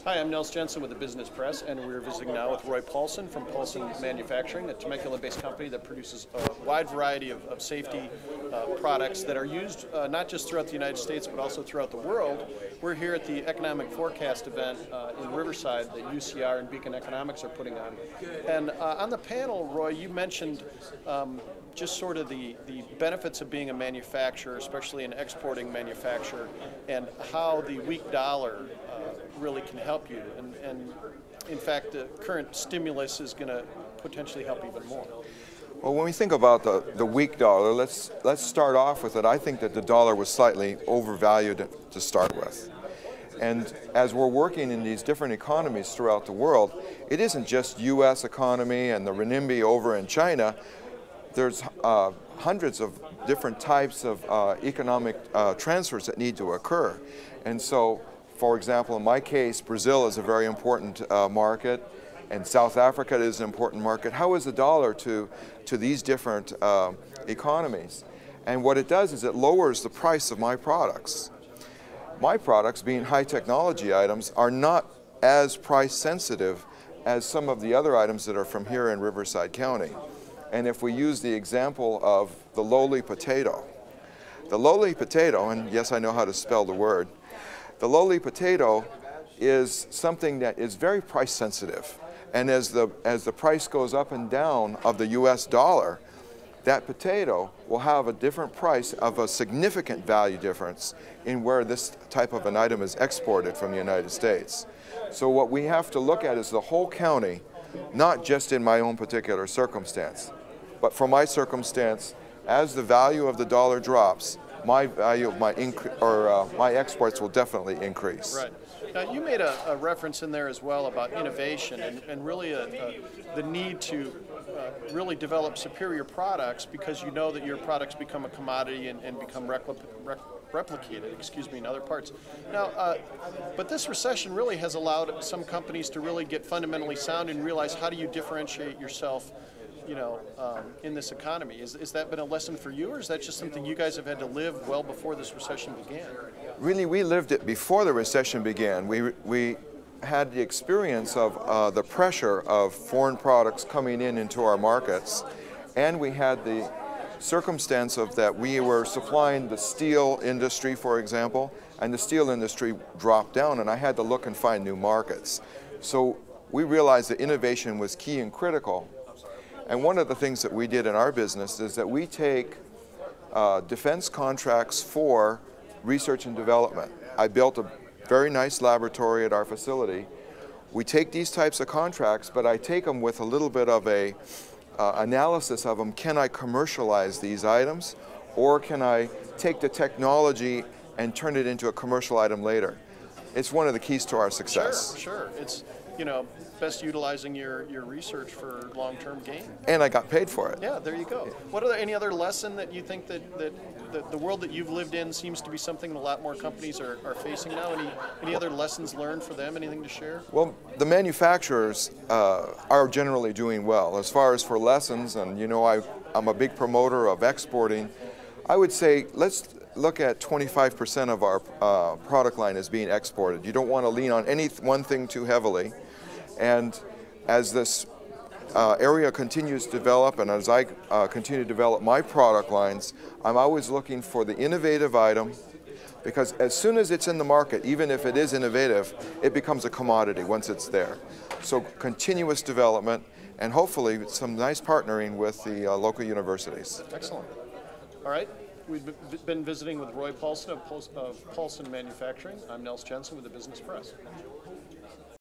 Hi, I'm Nels Jensen with the Business Press, and we're visiting now with Roy Paulson from Paulson Manufacturing, a Temecula-based company that produces a wide variety of safety products that are used not just throughout the United States, but also throughout the world. We're here at the Economic Forecast event in Riverside that UCR and Beacon Economics are putting on. And on the panel, Roy, you mentioned just sort of the benefits of being a manufacturer, especially an exporting manufacturer, and how the weak dollar really can help you. And in fact, the current stimulus is going to potentially help even more. Well, when we think about the weak dollar, let's start off with it. I think that the dollar was slightly overvalued to start with. And as we're working in these different economies throughout the world, it isn't just U.S. economy and the renminbi over in China. There's hundreds of different types of economic transfers that need to occur. And so, for example, in my case, Brazil is a very important market, and South Africa is an important market. How is the dollar to these different economies? And what it does is it lowers the price of my products. My products, being high technology items, are not as price sensitive as some of the other items that are from here in Riverside County. And if we use the example of the lowly potato, and yes, I know how to spell the word, the lowly potato is something that is very price sensitive. And as the price goes up and down of the US dollar, that potato will have a different price of a significant value difference in where this type of an item is exported from the United States. So what we have to look at is the whole county, not just in my own particular circumstance. But for my circumstance, as the value of the dollar drops, my value of my exports will definitely increase. Right. Now, you made a reference in there as well about innovation and really the need to really develop superior products, because you know that your products become a commodity and become replicated, in other parts. Now, but this recession really has allowed some companies to really get fundamentally sound and realize, how do you differentiate yourself, in this economy? Has that been a lesson for you, or is that just something you guys have had to live well before this recession began? Really, we lived it before the recession began. We had the experience of the pressure of foreign products coming into our markets, and we had the circumstance of that we were supplying the steel industry, for example, and the steel industry dropped down, and I had to look and find new markets. So we realized that innovation was key and critical. And one of the things that we did in our business is that we take defense contracts for research and development. I built a very nice laboratory at our facility. We take these types of contracts, but I take them with a little bit of a analysis of them. Can I commercialize these items, or can I take the technology and turn it into a commercial item later? It's one of the keys to our success. Sure. It's, best utilizing your research for long-term gain. And I got paid for it. Yeah, there you go. What are any other lesson that you think that the world that you've lived in seems to be something that a lot more companies are facing now? Any other lessons learned for them? Anything to share? Well, the manufacturers are generally doing well. As far as for lessons, and I'm a big promoter of exporting, I would say let's look at 25% of our product line as being exported. You don't want to lean on any one thing too heavily. And as this area continues to develop, and as I continue to develop my product lines, I'm always looking for the innovative item, because as soon as it's in the market, even if it is innovative, it becomes a commodity once it's there. So continuous development, and hopefully some nice partnering with the local universities. Excellent. All right. We've been visiting with Roy Paulson of Paulson Manufacturing. I'm Nels Jensen with the Business Press.